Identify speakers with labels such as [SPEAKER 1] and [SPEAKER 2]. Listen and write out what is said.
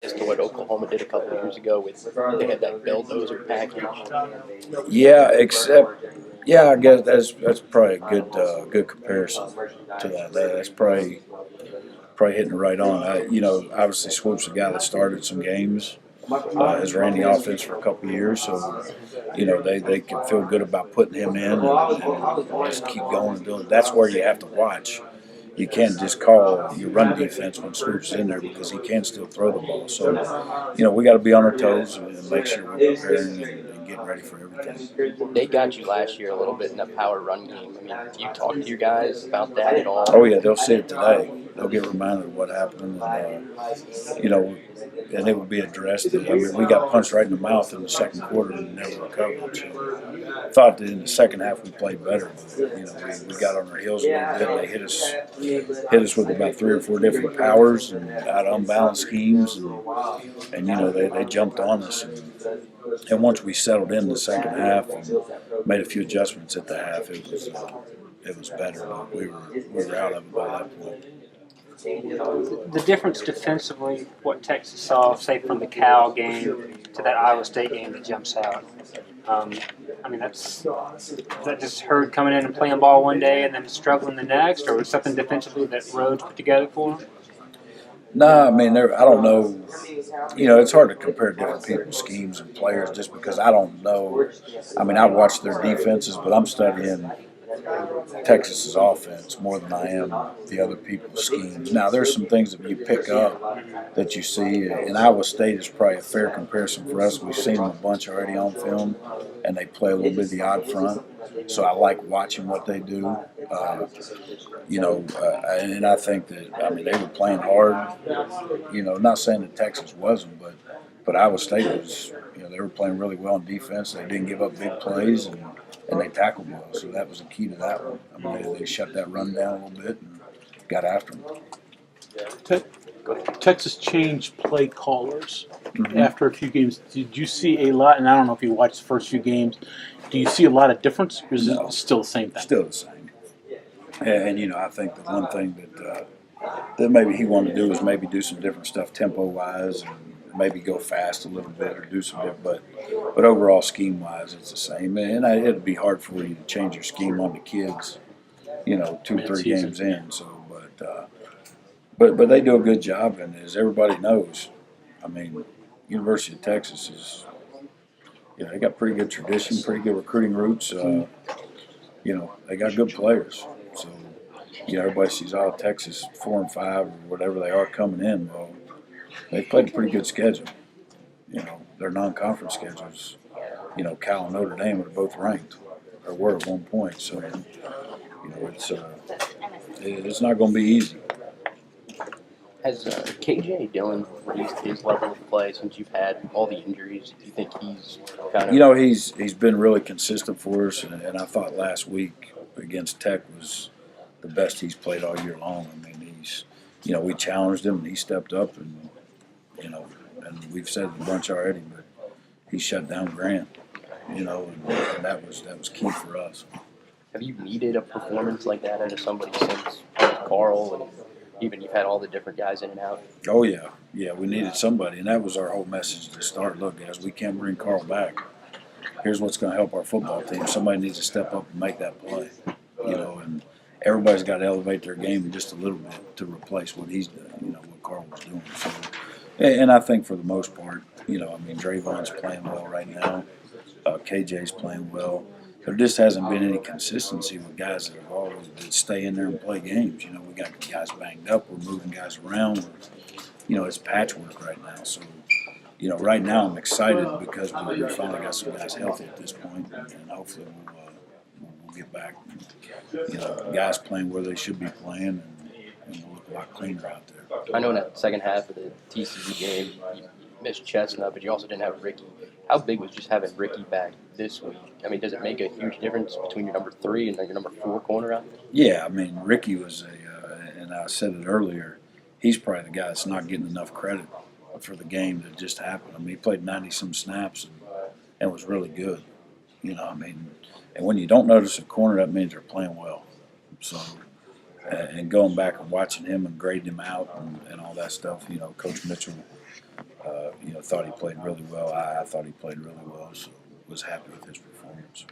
[SPEAKER 1] as to what Oklahoma did a couple of years ago with they had that belldozer package.
[SPEAKER 2] Yeah, except I guess that's probably a good comparison to that. That's probably hitting it right on. Obviously Swoop's a guy that started some games, has ran the offense for a couple of years, so they can feel good about putting him in and just keep going and doing it. That's where you have to watch. You can't just call your run defense when Swoop's in there because he can still throw the ball. So, we got to be on our toes and make sure we're preparing and getting ready for everything.
[SPEAKER 1] They got you last year a little bit in that power run game. I mean, do you talk to your guys about that at all?
[SPEAKER 2] Oh yeah, they'll see it today. They'll get reminded of what happened, and it will be addressed. We got punched right in the mouth in the second quarter and never recovered. So, thought that in the second half we played better. But, we got on our heels a little bit. And they hit us with about 3 or 4 different powers and out of unbalanced schemes, and they jumped on us. And once we settled in the second half and made a few adjustments at the half, it was better. But we were out of it by that point.
[SPEAKER 3] The difference defensively, what Texas saw, say from the Cal game to that Iowa State game that jumps out. Is that just Hurd coming in and playing ball one day and then struggling the next, or was something defensively that Rhodes put together for him?
[SPEAKER 2] No, I don't know. It's hard to compare different people's schemes and players just because I don't know. I watch their defenses, but I'm studying Texas's offense more than I am the other people's schemes. Now, there's some things that you pick up that you see, and Iowa State is probably a fair comparison for us. We've seen them a bunch already on film, and they play a little bit of the odd front. So I like watching what they do. And I think that, they were playing hard. Not saying that Texas wasn't, but Iowa State was, they were playing really well on defense. They didn't give up big plays, and they tackled well. So that was the key to that one. They shut that run down a little bit and got after them.
[SPEAKER 4] Texas changed play callers after a few games. Did you see a lot? And I don't know if you watched the first few games. Do you see a lot of difference, or is it still the same thing?
[SPEAKER 2] Still the same. And I think the one thing that maybe he wanted to do is maybe do some different stuff tempo-wise and maybe go fast a little bit or do some different. But overall, scheme-wise, it's the same. And it'd be hard for you to change your scheme on the kids, 2 or 3 games in. So, but they do a good job, and as everybody knows, University of Texas is, they got pretty good tradition, pretty good recruiting roots. They got good players. So, everybody sees Texas 4 and 5 or whatever they are coming in. Well, they played a pretty good schedule. Their non-conference schedules. Cal and Notre Dame are both ranked, or were at one point. So, it's not going to be easy.
[SPEAKER 1] Has KJ Dillon raised his level of play since you've had all the injuries? Do you think he's kind of...
[SPEAKER 2] he's been really consistent for us, and I thought last week against Tech was the best he's played all year long. We challenged him, and he stepped up, and we've said it a bunch already, but he shut down Grant, and that was key for us.
[SPEAKER 1] Have you needed a performance like that out of somebody since Carl and... Even you've had all the different guys in and out.
[SPEAKER 2] Oh, yeah. Yeah, we needed somebody, and that was our whole message to start. Look, guys, we can't bring Carl back. Here's what's going to help our football team. Somebody needs to step up and make that play, and everybody's got to elevate their game just a little bit to replace what he's doing, what Carl was doing. So, and I think for the most part, Drayvon's playing well right now. KJ's playing well. There just hasn't been any consistency with guys that have always that stay in there and play games. We got guys banged up. We're moving guys around. It's patchwork right now. So, right now I'm excited because we finally got some guys healthy at this point, and hopefully we'll get back. Guys playing where they should be playing, and we'll look a lot cleaner out there.
[SPEAKER 1] I know in that second half of the TCU game, you missed Chestnut, but you also didn't have Ricky. How big was just having Ricky back this week? Does it make a huge difference between your number 3 and your number 4 corner out there?
[SPEAKER 2] Yeah, Ricky was and I said it earlier, he's probably the guy that's not getting enough credit for the game that just happened. He played 90-some snaps and was really good. And when you don't notice a corner, that means they're playing well. So, and going back and watching him and grading him out and all that stuff, Coach Mitchell thought he played really well. I thought he played really well, so was happy with his performance.